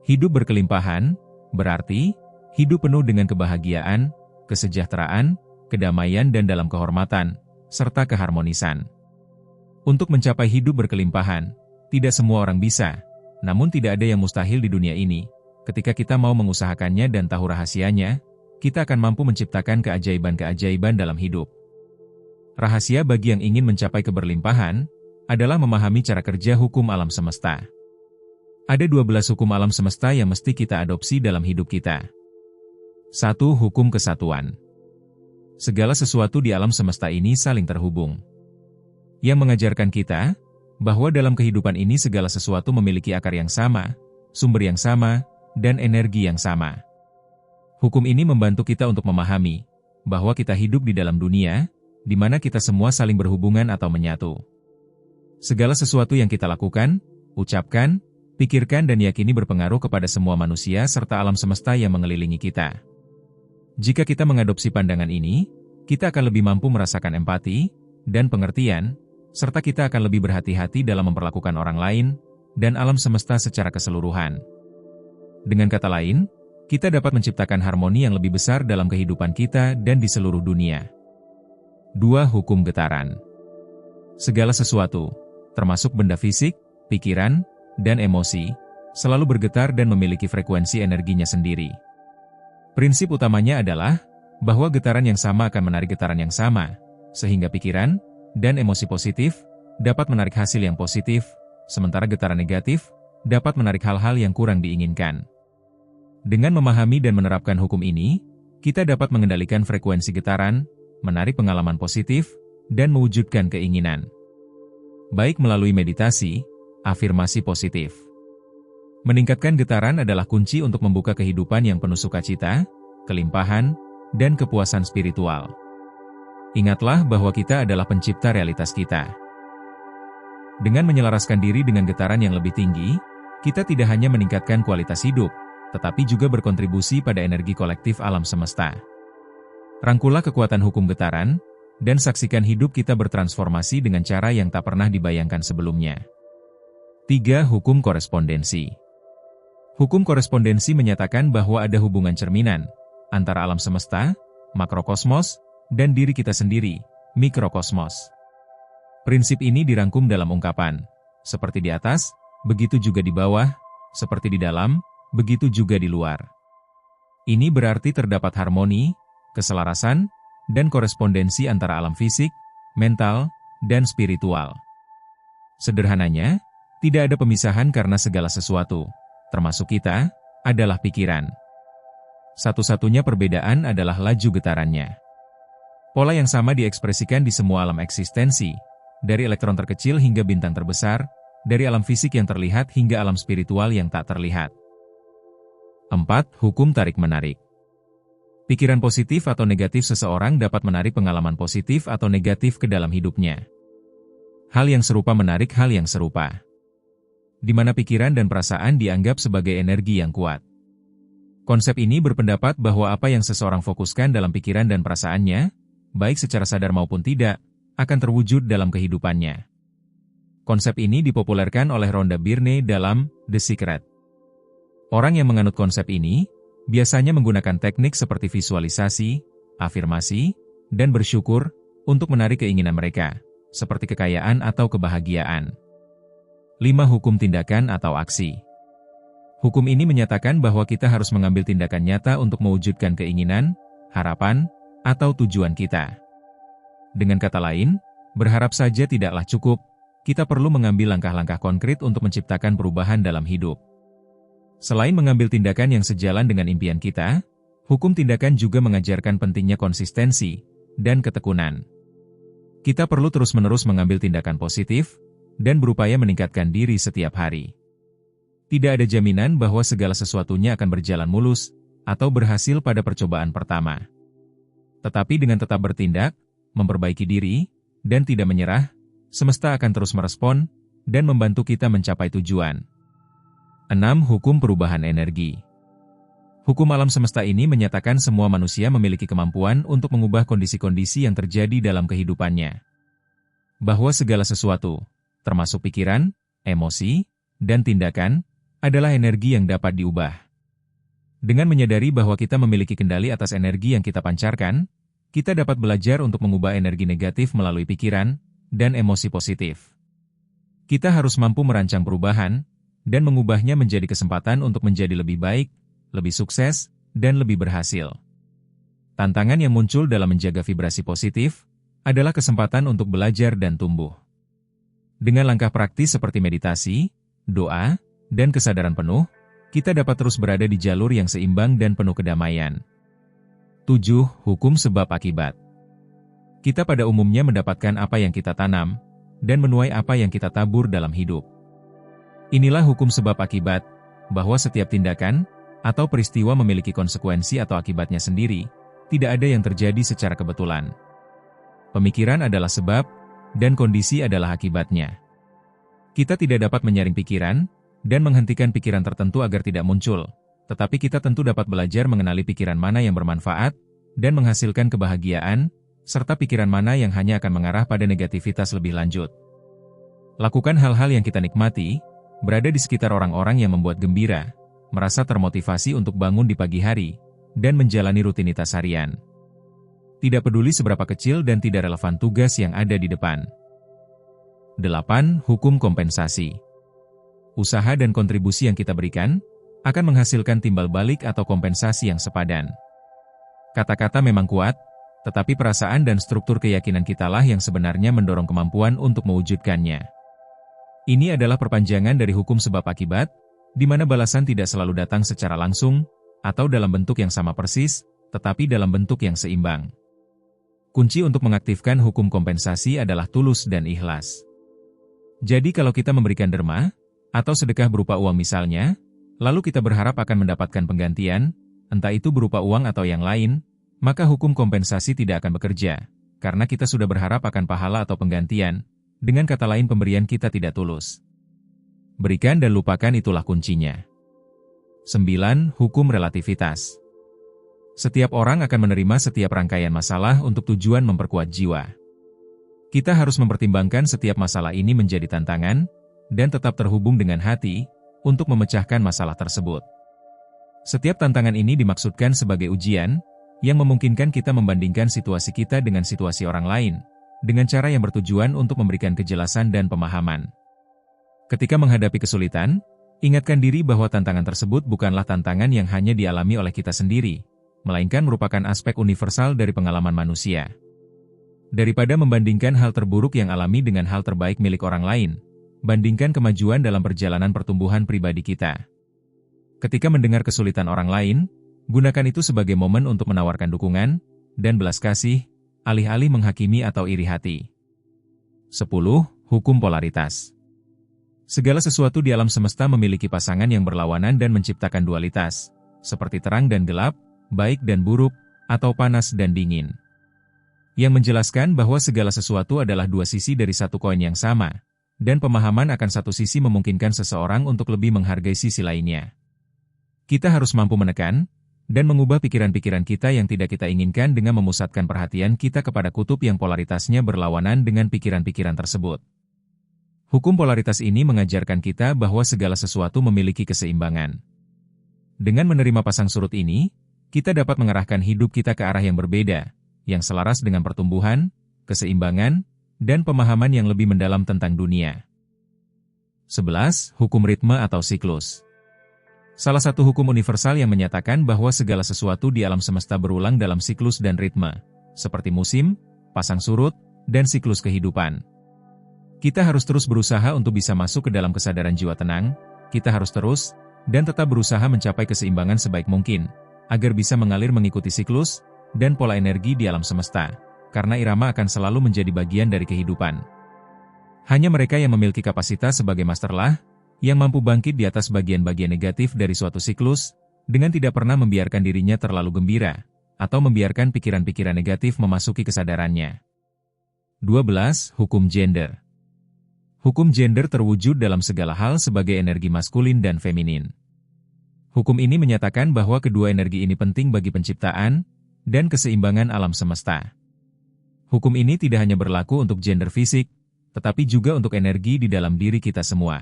Hidup berkelimpahan, berarti, hidup penuh dengan kebahagiaan, kesejahteraan, kedamaian dan dalam kehormatan, serta keharmonisan. Untuk mencapai hidup berkelimpahan, tidak semua orang bisa, namun tidak ada yang mustahil di dunia ini. Ketika kita mau mengusahakannya dan tahu rahasianya, kita akan mampu menciptakan keajaiban-keajaiban dalam hidup. Rahasia bagi yang ingin mencapai keberlimpahan, adalah memahami cara kerja hukum alam semesta. Ada 12 hukum alam semesta yang mesti kita adopsi dalam hidup kita. 1. Hukum kesatuan. Segala sesuatu di alam semesta ini saling terhubung. Yang mengajarkan kita, bahwa dalam kehidupan ini segala sesuatu memiliki akar yang sama, sumber yang sama, dan energi yang sama. Hukum ini membantu kita untuk memahami, bahwa kita hidup di dalam dunia, di mana kita semua saling berhubungan atau menyatu. Segala sesuatu yang kita lakukan, ucapkan, pikirkan dan yakini berpengaruh kepada semua manusia serta alam semesta yang mengelilingi kita. Jika kita mengadopsi pandangan ini, kita akan lebih mampu merasakan empati dan pengertian, serta kita akan lebih berhati-hati dalam memperlakukan orang lain dan alam semesta secara keseluruhan. Dengan kata lain, kita dapat menciptakan harmoni yang lebih besar dalam kehidupan kita dan di seluruh dunia. 2. Hukum getaran. Segala sesuatu, termasuk benda fisik, pikiran, dan emosi, selalu bergetar dan memiliki frekuensi energinya sendiri. Prinsip utamanya adalah, bahwa getaran yang sama akan menarik getaran yang sama, sehingga pikiran dan emosi positif dapat menarik hasil yang positif, sementara getaran negatif dapat menarik hal-hal yang kurang diinginkan. Dengan memahami dan menerapkan hukum ini, kita dapat mengendalikan frekuensi getaran, menarik pengalaman positif, dan mewujudkan keinginan. Baik melalui meditasi, afirmasi positif. Meningkatkan getaran adalah kunci untuk membuka kehidupan yang penuh sukacita, kelimpahan, dan kepuasan spiritual. Ingatlah bahwa kita adalah pencipta realitas kita. Dengan menyelaraskan diri dengan getaran yang lebih tinggi, kita tidak hanya meningkatkan kualitas hidup, tetapi juga berkontribusi pada energi kolektif alam semesta. Rangkulah kekuatan hukum getaran, dan saksikan hidup kita bertransformasi dengan cara yang tak pernah dibayangkan sebelumnya. 3. Hukum korespondensi. Hukum korespondensi menyatakan bahwa ada hubungan cerminan antara alam semesta, makrokosmos, dan diri kita sendiri, mikrokosmos. Prinsip ini dirangkum dalam ungkapan, seperti di atas, begitu juga di bawah, seperti di dalam, begitu juga di luar. Ini berarti terdapat harmoni, keselarasan, dan korespondensi antara alam fisik, mental, dan spiritual. Sederhananya, tidak ada pemisahan karena segala sesuatu, termasuk kita, adalah pikiran. Satu-satunya perbedaan adalah laju getarannya. Pola yang sama diekspresikan di semua alam eksistensi, dari elektron terkecil hingga bintang terbesar, dari alam fisik yang terlihat hingga alam spiritual yang tak terlihat. 4. Hukum tarik-menarik. Pikiran positif atau negatif seseorang dapat menarik pengalaman positif atau negatif ke dalam hidupnya. Hal yang serupa menarik hal yang serupa. Di mana pikiran dan perasaan dianggap sebagai energi yang kuat. Konsep ini berpendapat bahwa apa yang seseorang fokuskan dalam pikiran dan perasaannya, baik secara sadar maupun tidak, akan terwujud dalam kehidupannya. Konsep ini dipopulerkan oleh Rhonda Byrne dalam The Secret. Orang yang menganut konsep ini, biasanya menggunakan teknik seperti visualisasi, afirmasi, dan bersyukur, untuk menarik keinginan mereka, seperti kekayaan atau kebahagiaan. 5. Hukum tindakan atau aksi. Hukum ini menyatakan bahwa kita harus mengambil tindakan nyata untuk mewujudkan keinginan, harapan, atau tujuan kita. Dengan kata lain, berharap saja tidaklah cukup, kita perlu mengambil langkah-langkah konkret untuk menciptakan perubahan dalam hidup. Selain mengambil tindakan yang sejalan dengan impian kita, hukum tindakan juga mengajarkan pentingnya konsistensi dan ketekunan. Kita perlu terus-menerus mengambil tindakan positif dan berupaya meningkatkan diri setiap hari. Tidak ada jaminan bahwa segala sesuatunya akan berjalan mulus atau berhasil pada percobaan pertama. Tetapi dengan tetap bertindak, memperbaiki diri, dan tidak menyerah, semesta akan terus merespon dan membantu kita mencapai tujuan. 6. Hukum perubahan energi. Hukum alam semesta ini menyatakan semua manusia memiliki kemampuan untuk mengubah kondisi-kondisi yang terjadi dalam kehidupannya. Bahwa segala sesuatu, termasuk pikiran, emosi, dan tindakan, adalah energi yang dapat diubah. Dengan menyadari bahwa kita memiliki kendali atas energi yang kita pancarkan, kita dapat belajar untuk mengubah energi negatif melalui pikiran dan emosi positif. Kita harus mampu merancang perubahan dan mengubahnya menjadi kesempatan untuk menjadi lebih baik, lebih sukses, dan lebih berhasil. Tantangan yang muncul dalam menjaga vibrasi positif adalah kesempatan untuk belajar dan tumbuh. Dengan langkah praktis seperti meditasi, doa, dan kesadaran penuh, kita dapat terus berada di jalur yang seimbang dan penuh kedamaian. 7. Hukum sebab akibat. Kita pada umumnya mendapatkan apa yang kita tanam, dan menuai apa yang kita tabur dalam hidup. Inilah hukum sebab akibat, bahwa setiap tindakan atau peristiwa memiliki konsekuensi atau akibatnya sendiri, tidak ada yang terjadi secara kebetulan. Pemikiran adalah sebab, dan kondisi adalah akibatnya. Kita tidak dapat menyaring pikiran, dan menghentikan pikiran tertentu agar tidak muncul, tetapi kita tentu dapat belajar mengenali pikiran mana yang bermanfaat, dan menghasilkan kebahagiaan, serta pikiran mana yang hanya akan mengarah pada negativitas lebih lanjut. Lakukan hal-hal yang kita nikmati, berada di sekitar orang-orang yang membuat gembira, merasa termotivasi untuk bangun di pagi hari, dan menjalani rutinitas harian. Tidak peduli seberapa kecil dan tidak relevan tugas yang ada di depan. 8. Hukum kompensasi. Usaha dan kontribusi yang kita berikan akan menghasilkan timbal balik atau kompensasi yang sepadan. Kata-kata memang kuat, tetapi perasaan dan struktur keyakinan kitalah yang sebenarnya mendorong kemampuan untuk mewujudkannya. Ini adalah perpanjangan dari hukum sebab akibat, di mana balasan tidak selalu datang secara langsung, atau dalam bentuk yang sama persis, tetapi dalam bentuk yang seimbang. Kunci untuk mengaktifkan hukum kompensasi adalah tulus dan ikhlas. Jadi kalau kita memberikan derma, atau sedekah berupa uang misalnya, lalu kita berharap akan mendapatkan penggantian, entah itu berupa uang atau yang lain, maka hukum kompensasi tidak akan bekerja, karena kita sudah berharap akan pahala atau penggantian, dengan kata lain pemberian kita tidak tulus. Berikan dan lupakan itulah kuncinya. 9. Hukum relativitas. Setiap orang akan menerima setiap rangkaian masalah untuk tujuan memperkuat jiwa. Kita harus mempertimbangkan setiap masalah ini menjadi tantangan, dan tetap terhubung dengan hati, untuk memecahkan masalah tersebut. Setiap tantangan ini dimaksudkan sebagai ujian, yang memungkinkan kita membandingkan situasi kita dengan situasi orang lain, dengan cara yang bertujuan untuk memberikan kejelasan dan pemahaman. Ketika menghadapi kesulitan, ingatkan diri bahwa tantangan tersebut bukanlah tantangan yang hanya dialami oleh kita sendiri, melainkan merupakan aspek universal dari pengalaman manusia. Daripada membandingkan hal terburuk yang alami dengan hal terbaik milik orang lain, bandingkan kemajuan dalam perjalanan pertumbuhan pribadi kita. Ketika mendengar kesulitan orang lain, gunakan itu sebagai momen untuk menawarkan dukungan dan belas kasih, alih-alih menghakimi atau iri hati. 10. Hukum polaritas. Segala sesuatu di alam semesta memiliki pasangan yang berlawanan dan menciptakan dualitas, seperti terang dan gelap, baik dan buruk, atau panas dan dingin. Yang menjelaskan bahwa segala sesuatu adalah dua sisi dari satu koin yang sama, dan pemahaman akan satu sisi memungkinkan seseorang untuk lebih menghargai sisi lainnya. Kita harus mampu menekan dan mengubah pikiran-pikiran kita yang tidak kita inginkan dengan memusatkan perhatian kita kepada kutub yang polaritasnya berlawanan dengan pikiran-pikiran tersebut. Hukum polaritas ini mengajarkan kita bahwa segala sesuatu memiliki keseimbangan. Dengan menerima pasang surut ini, kita dapat mengarahkan hidup kita ke arah yang berbeda, yang selaras dengan pertumbuhan, keseimbangan, dan pemahaman yang lebih mendalam tentang dunia. 11. Hukum ritme atau siklus. Salah satu hukum universal yang menyatakan bahwa segala sesuatu di alam semesta berulang dalam siklus dan ritme, seperti musim, pasang surut, dan siklus kehidupan. Kita harus terus berusaha untuk bisa masuk ke dalam kesadaran jiwa tenang, kita harus terus, dan tetap berusaha mencapai keseimbangan sebaik mungkin, agar bisa mengalir mengikuti siklus, dan pola energi di alam semesta. Karena irama akan selalu menjadi bagian dari kehidupan. Hanya mereka yang memiliki kapasitas sebagai masterlah, yang mampu bangkit di atas bagian-bagian negatif dari suatu siklus, dengan tidak pernah membiarkan dirinya terlalu gembira, atau membiarkan pikiran-pikiran negatif memasuki kesadarannya. 12. Hukum gender. Hukum gender terwujud dalam segala hal sebagai energi maskulin dan feminin. Hukum ini menyatakan bahwa kedua energi ini penting bagi penciptaan, dan keseimbangan alam semesta. Hukum ini tidak hanya berlaku untuk gender fisik, tetapi juga untuk energi di dalam diri kita semua.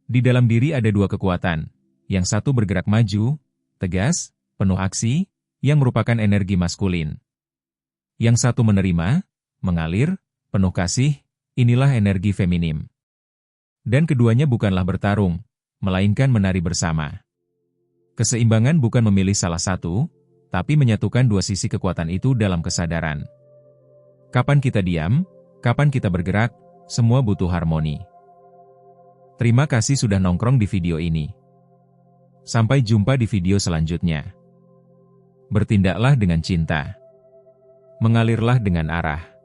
Di dalam diri ada dua kekuatan, yang satu bergerak maju, tegas, penuh aksi, yang merupakan energi maskulin. Yang satu menerima, mengalir, penuh kasih, inilah energi feminim. Dan keduanya bukanlah bertarung, melainkan menari bersama. Keseimbangan bukan memilih salah satu, tapi menyatukan dua sisi kekuatan itu dalam kesadaran. Kapan kita diam, kapan kita bergerak, semua butuh harmoni. Terima kasih sudah nongkrong di video ini. Sampai jumpa di video selanjutnya. Bertindaklah dengan cinta. Mengalirlah dengan arah.